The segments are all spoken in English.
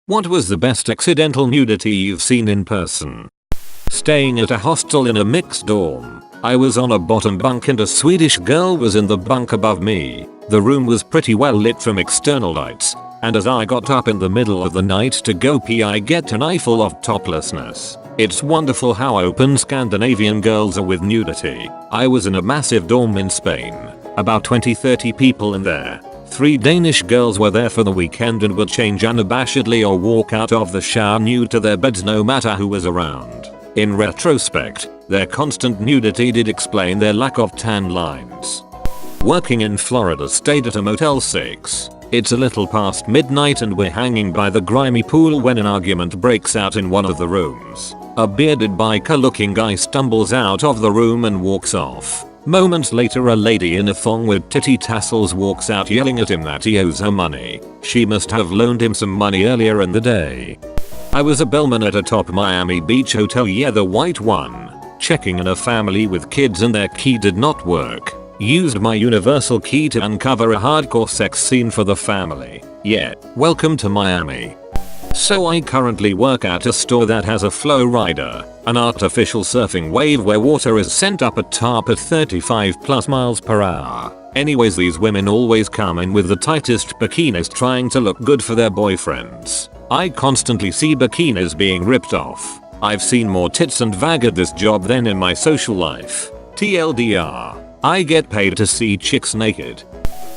What was the best accidental nudity you've seen in person? Staying at a hostel in a mixed dorm. I was on a bottom bunk and a Swedish girl was in the bunk above me. The room was pretty well lit from external lights, and as I got up in the middle of the night to go pee I get an eyeful of toplessness. It's wonderful how open Scandinavian girls are with nudity. I was in a massive dorm in Spain. About 20-30 people in there. 3 Danish girls were there for the weekend and would change unabashedly or walk out of the shower nude to their beds no matter who was around. In retrospect, their constant nudity did explain their lack of tan lines. Working in Florida, stayed at a Motel 6. It's a little past midnight and we're hanging by the grimy pool when an argument breaks out in one of the rooms. A bearded biker looking guy stumbles out of the room and walks off. Moments later a lady in a thong with titty tassels walks out yelling at him that he owes her money. She must have loaned him some money earlier in the day. I was a bellman at a top Miami Beach hotel, yeah, the white one. Checking in a family with kids and their key did not work. Used my universal key to uncover a hardcore sex scene for the family. Yeah, welcome to Miami. So I currently work at a store that has a flow rider, an artificial surfing wave where water is sent up a tarp at 35+ miles per hour. Anyways, these women always come in with the tightest bikinis trying to look good for their boyfriends. I constantly see bikinis being ripped off. I've seen more tits and vag at this job than in my social life. TLDR, I get paid to see chicks naked.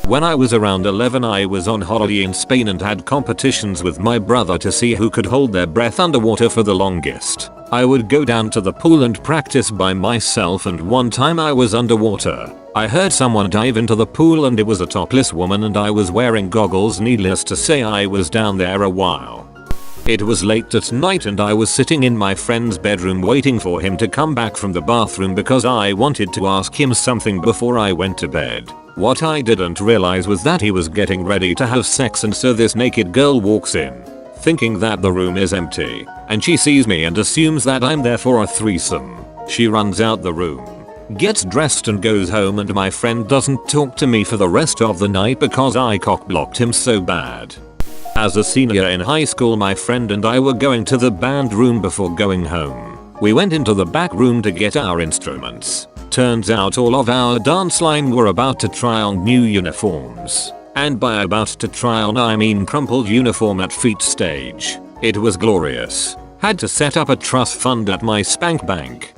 When I was around 11 I was on holiday in Spain and had competitions with my brother to see who could hold their breath underwater for the longest. I would go down to the pool and practice by myself, and one time I was underwater. I heard someone dive into the pool and it was a topless woman and I was wearing goggles. Needless to say I was down there a while. It was late at night and I was sitting in my friend's bedroom waiting for him to come back from the bathroom because I wanted to ask him something before I went to bed. What I didn't realize was that he was getting ready to have sex, and so this naked girl walks in, thinking that the room is empty, and she sees me and assumes that I'm there for a threesome. She runs out the room, gets dressed and goes home, and my friend doesn't talk to me for the rest of the night because I cock-blocked him so bad. As a senior in high school, my friend and I were going to the band room before going home. We went into the back room to get our instruments. Turns out all of our dance line were about to try on new uniforms. And by about to try on I mean crumpled uniform at feet stage. It was glorious. Had to set up a trust fund at my spank bank.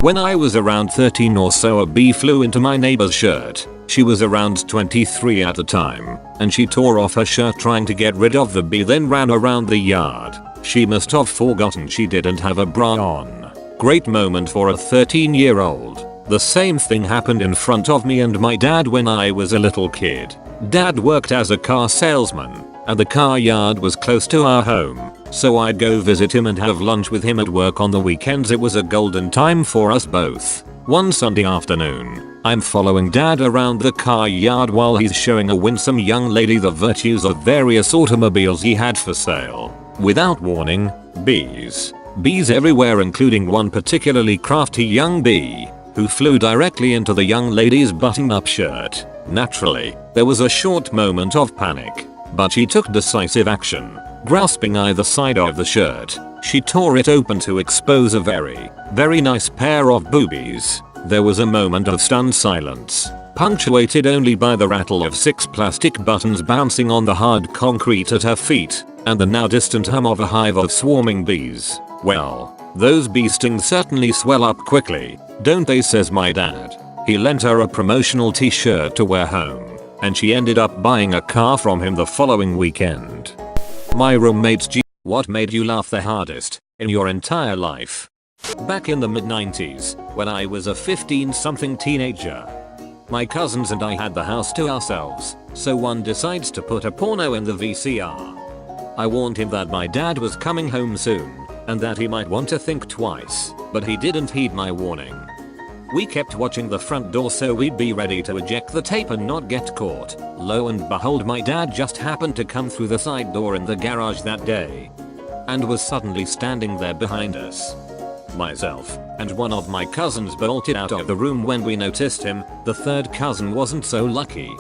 When I was around 13 or so, a bee flew into my neighbor's shirt. She was around 23 at the time, and she tore off her shirt trying to get rid of the bee, then ran around the yard. She must have forgotten she didn't have a bra on. Great moment for a 13-year-old. The same thing happened in front of me and my dad when I was a little kid. Dad worked as a car salesman, and the car yard was close to our home, so I'd go visit him and have lunch with him at work on the weekends. It was a golden time for us both. One Sunday afternoon, I'm following dad around the car yard while he's showing a winsome young lady the virtues of various automobiles he had for sale. Without warning, bees. Bees everywhere, including one particularly crafty young bee, who flew directly into the young lady's button-up shirt. Naturally, there was a short moment of panic, but she took decisive action. Grasping either side of the shirt, she tore it open to expose a very nice pair of boobies. There was a moment of stunned silence, punctuated only by the rattle of 6 plastic buttons bouncing on the hard concrete at her feet, and the now distant hum of a hive of swarming bees. Well, those bee stings certainly swell up quickly, don't they, says my dad. He lent her a promotional t-shirt to wear home, and she ended up buying a car from him the following weekend. My roommate's What made you laugh the hardest in your entire life? Back in the mid-90s, when I was a 15-something teenager, my cousins and I had the house to ourselves, so one decides to put a porno in the VCR. I warned him that my dad was coming home soon, and that he might want to think twice, but he didn't heed my warning. We kept watching the front door so we'd be ready to eject the tape and not get caught. Lo and behold, my dad just happened to come through the side door in the garage that day, and was suddenly standing there behind us. Myself and one of my cousins bolted out of the room when we noticed him. The third cousin wasn't so lucky.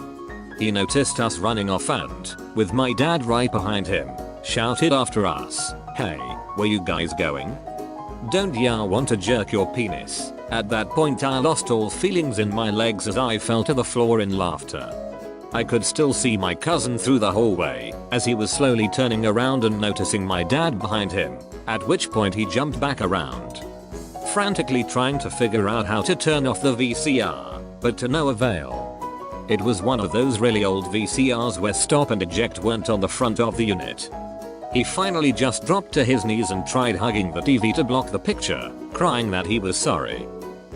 He noticed us running off and, with my dad right behind him, shouted after us, "Hey, where you guys going? Don't ya want to jerk your penis?" At that point I lost all feelings in my legs as I fell to the floor in laughter. I could still see my cousin through the hallway as he was slowly turning around and noticing my dad behind him, at which point he jumped back around, frantically trying to figure out how to turn off the VCR, but to no avail. It was one of those really old VCRs where stop and eject weren't on the front of the unit. He finally just dropped to his knees and tried hugging the TV to block the picture, crying that he was sorry.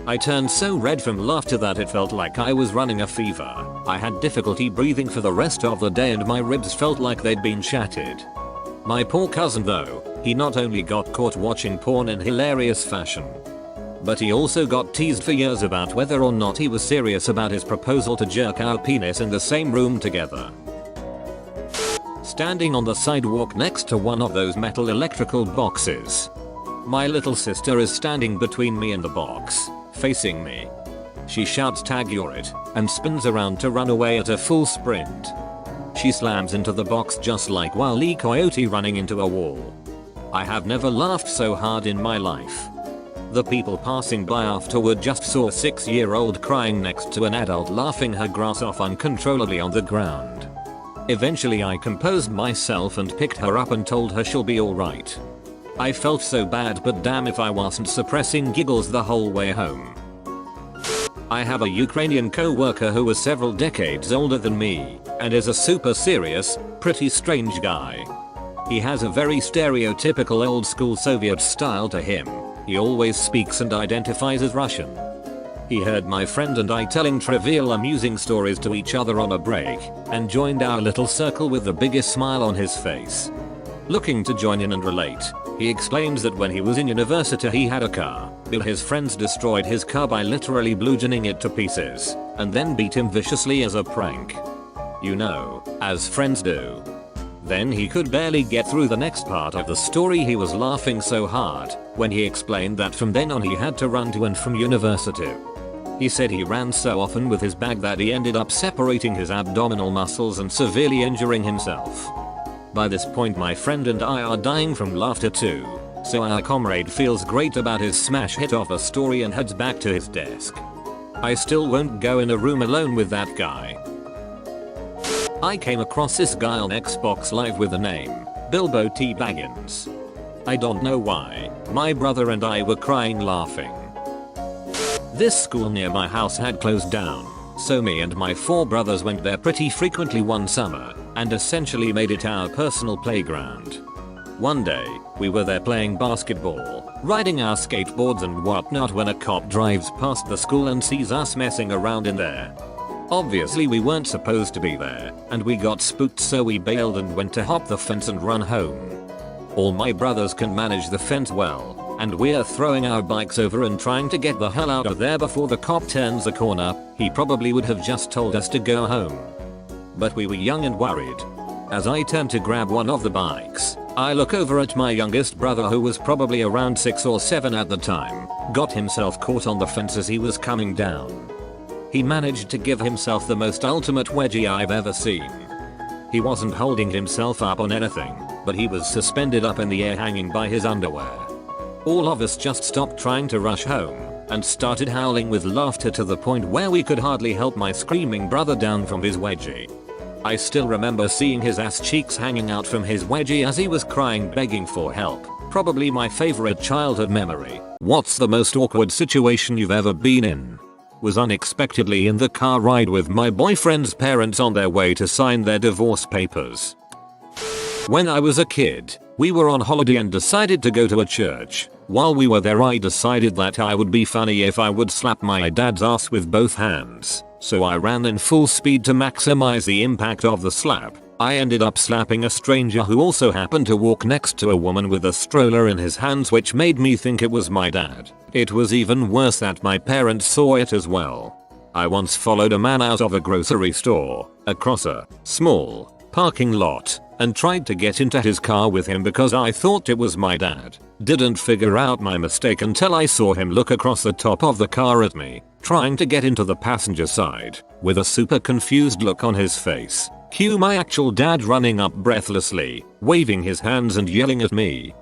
I turned so red from laughter that it felt like I was running a fever. I had difficulty breathing for the rest of the day and my ribs felt like they'd been shattered. My poor cousin though, he not only got caught watching porn in hilarious fashion, but he also got teased for years about whether or not he was serious about his proposal to jerk our penis in the same room together. Standing on the sidewalk next to one of those metal electrical boxes. My little sister is standing between me and the box, facing me. She shouts "Tag, you're it," and spins around to run away at a full sprint. She slams into the box just like Wile E. Coyote running into a wall. I have never laughed so hard in my life. The people passing by afterward just saw a 6-year-old crying next to an adult laughing her grass off uncontrollably on the ground. Eventually I composed myself and picked her up and told her she'll be alright. I felt so bad, but damn if I wasn't suppressing giggles the whole way home. I have a Ukrainian co-worker who was several decades older than me and is a super serious, pretty strange guy. He has a very stereotypical old school Soviet style to him. He always speaks and identifies as Russian. He heard my friend and I telling trivial amusing stories to each other on a break and joined our little circle with the biggest smile on his face. Looking to join in and relate, he explains that when he was in university he had a car, but his friends destroyed his car by literally bludgeoning it to pieces, and then beat him viciously as a prank. You know, as friends do. Then he could barely get through the next part of the story. He was laughing so hard when he explained that from then on he had to run to and from university. He said he ran so often with his bag that he ended up separating his abdominal muscles and severely injuring himself. By this point my friend and I are dying from laughter too, so our comrade feels great about his smash hit of a story and heads back to his desk. I still won't go in a room alone with that guy. I came across this guy on Xbox Live with the name Bilbo T. Baggins. I don't know why, my brother and I were crying laughing. This school near my house had closed down, so me and my 4 brothers went there pretty frequently one summer and essentially made it our personal playground. One day, we were there playing basketball, riding our skateboards and whatnot when a cop drives past the school and sees us messing around in there. Obviously we weren't supposed to be there, and we got spooked, so we bailed and went to hop the fence and run home. All my brothers can manage the fence well, and we're throwing our bikes over and trying to get the hell out of there before the cop turns the corner. He probably would have just told us to go home. But we were young and worried. As I turned to grab one of the bikes, I look over at my youngest brother, who was probably around 6 or 7 at the time, got himself caught on the fence as he was coming down. He managed to give himself the most ultimate wedgie I've ever seen. He wasn't holding himself up on anything, but he was suspended up in the air hanging by his underwear. All of us just stopped trying to rush home and started howling with laughter to the point where we could hardly help my screaming brother down from his wedgie. I still remember seeing his ass cheeks hanging out from his wedgie as he was crying, begging for help. Probably my favorite childhood memory. What's the most awkward situation you've ever been in? Was unexpectedly in the car ride with my boyfriend's parents on their way to sign their divorce papers. When I was a kid, we were on holiday and decided to go to a church. While we were there, I decided that I would be funny if I would slap my dad's ass with both hands. So I ran in full speed to maximize the impact of the slap. I ended up slapping a stranger who also happened to walk next to a woman with a stroller in his hands, which made me think it was my dad. It was even worse that my parents saw it as well. I once followed a man out of a grocery store, across a small parking lot, and tried to get into his car with him because I thought it was my dad. Didn't figure out my mistake until I saw him look across the top of the car at me, trying to get into the passenger side, with a super confused look on his face. Cue my actual dad running up breathlessly, waving his hands and yelling at me.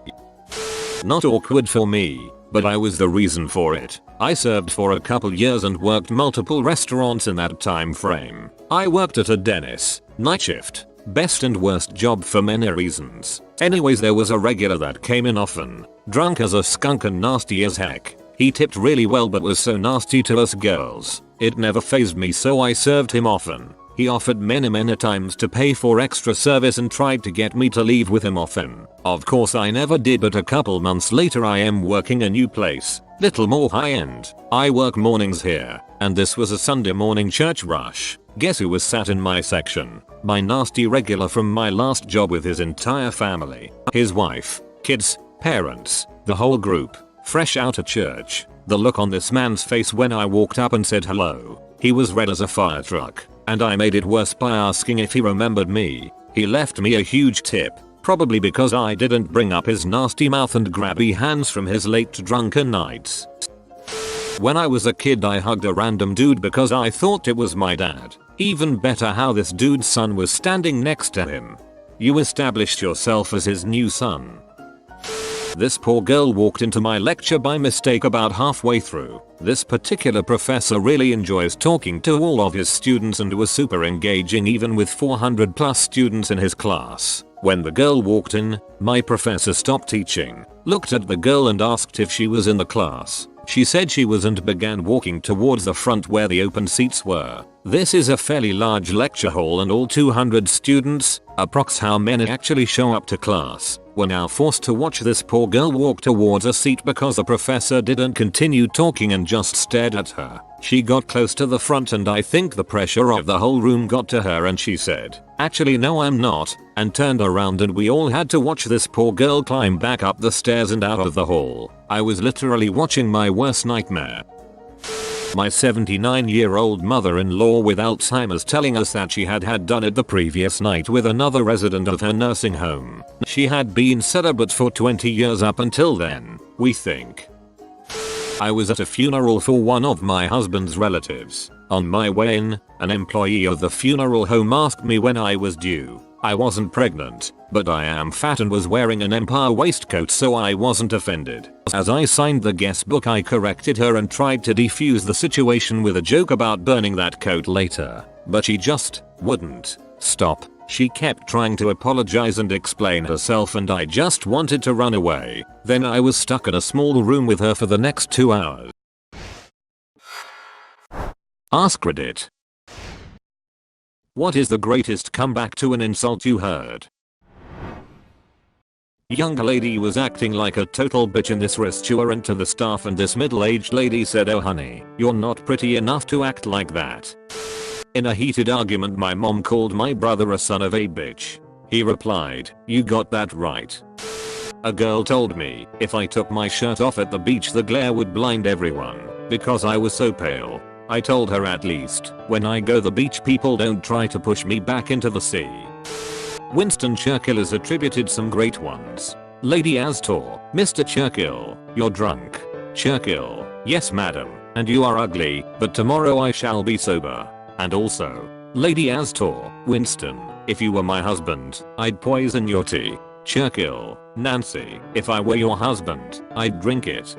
Not awkward for me, but I was the reason for it. I served for a couple years and worked multiple restaurants in that time frame. I worked at a Dennis, night shift, best and worst job for many reasons. Anyways, there was a regular that came in often, drunk as a skunk and nasty as heck. He tipped really well but was so nasty to us girls. It never fazed me, so I served him often. He offered many times to pay for extra service and tried to get me to leave with him often. Of course I never did, but a couple months later I am working a new place, little more high end. I work mornings here, and this was a Sunday morning church rush. Guess who was sat in my section? My nasty regular from my last job with his entire family. His wife, kids, parents, the whole group, fresh out of church. The look on this man's face when I walked up and said hello. He was red as a fire truck. And I made it worse by asking if he remembered me. He left me a huge tip, probably because I didn't bring up his nasty mouth and grabby hands from his late drunken nights. When I was a kid I hugged a random dude because I thought it was my dad. Even better how this dude's son was standing next to him. You established yourself as his new son. This poor girl walked into my lecture by mistake about halfway through. This particular professor really enjoys talking to all of his students and was super engaging even with 400 plus students in his class. When the girl walked in, my professor stopped teaching, looked at the girl and asked if she was in the class. She said she was and began walking towards the front where the open seats were. This is a fairly large lecture hall and all 200 students, approx how many actually show up to class, were now forced to watch this poor girl walk towards a seat because the professor didn't continue talking and just stared at her. She got close to the front and I think the pressure of the whole room got to her and she said, "Actually no I'm not," and turned around and we all had to watch this poor girl climb back up the stairs and out of the hall. I was literally watching my worst nightmare. My 79-year-old mother-in-law with Alzheimer's telling us that she had done it the previous night with another resident of her nursing home. She had been celibate for 20 years up until then, we think. I was at a funeral for one of my husband's relatives. On my way in, an employee of the funeral home asked me when I was due. I wasn't pregnant, but I am fat and was wearing an Empire waistcoat so I wasn't offended. As I signed the guest book I corrected her and tried to defuse the situation with a joke about burning that coat later, but she just wouldn't stop. She kept trying to apologize and explain herself and I just wanted to run away. Then I was stuck in a small room with her for the next 2 hours. AskReddit. What is the greatest comeback to an insult you heard? Young lady was acting like a total bitch in this restaurant to the staff and this middle-aged lady said, "Oh honey, you're not pretty enough to act like that." In a heated argument my mom called my brother a son of a bitch. He replied, "You got that right." A girl told me if I took my shirt off at the beach the glare would blind everyone because I was so pale. I told her at least when I go the beach people don't try to push me back into the sea. Winston Churchill is attributed some great ones. Lady Astor, "Mr. Churchill, you're drunk." Churchill, "Yes madam, and you are ugly, but tomorrow I shall be sober." And also, Lady Astor, "Winston, if you were my husband, I'd poison your tea." Churchill, "Nancy, if I were your husband, I'd drink it."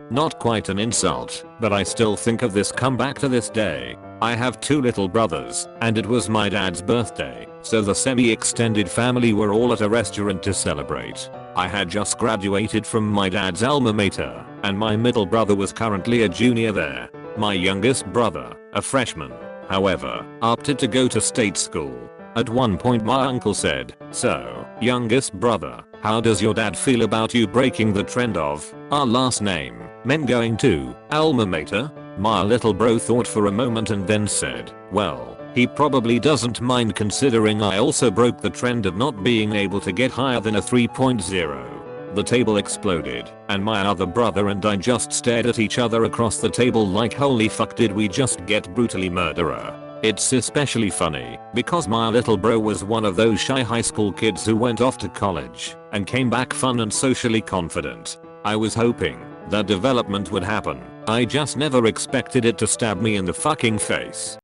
Not quite an insult, but I still think of this comeback to this day. I have 2 little brothers, and it was my dad's birthday, so the semi-extended family were all at a restaurant to celebrate. I had just graduated from my dad's alma mater, and my middle brother was currently a junior there. My youngest brother, a freshman, however, opted to go to state school. At one point my uncle said, "So, youngest brother, how does your dad feel about you breaking the trend of our last name, men going to alma mater?" My little bro thought for a moment and then said, "Well, he probably doesn't mind considering I also broke the trend of not being able to get higher than a 3.0. The table exploded, and my other brother and I just stared at each other across the table like holy fuck did we just get brutally murderer. It's especially funny because my little bro was one of those shy high school kids who went off to college and came back fun and socially confident. I was hoping that development would happen. I just never expected it to stab me in the fucking face.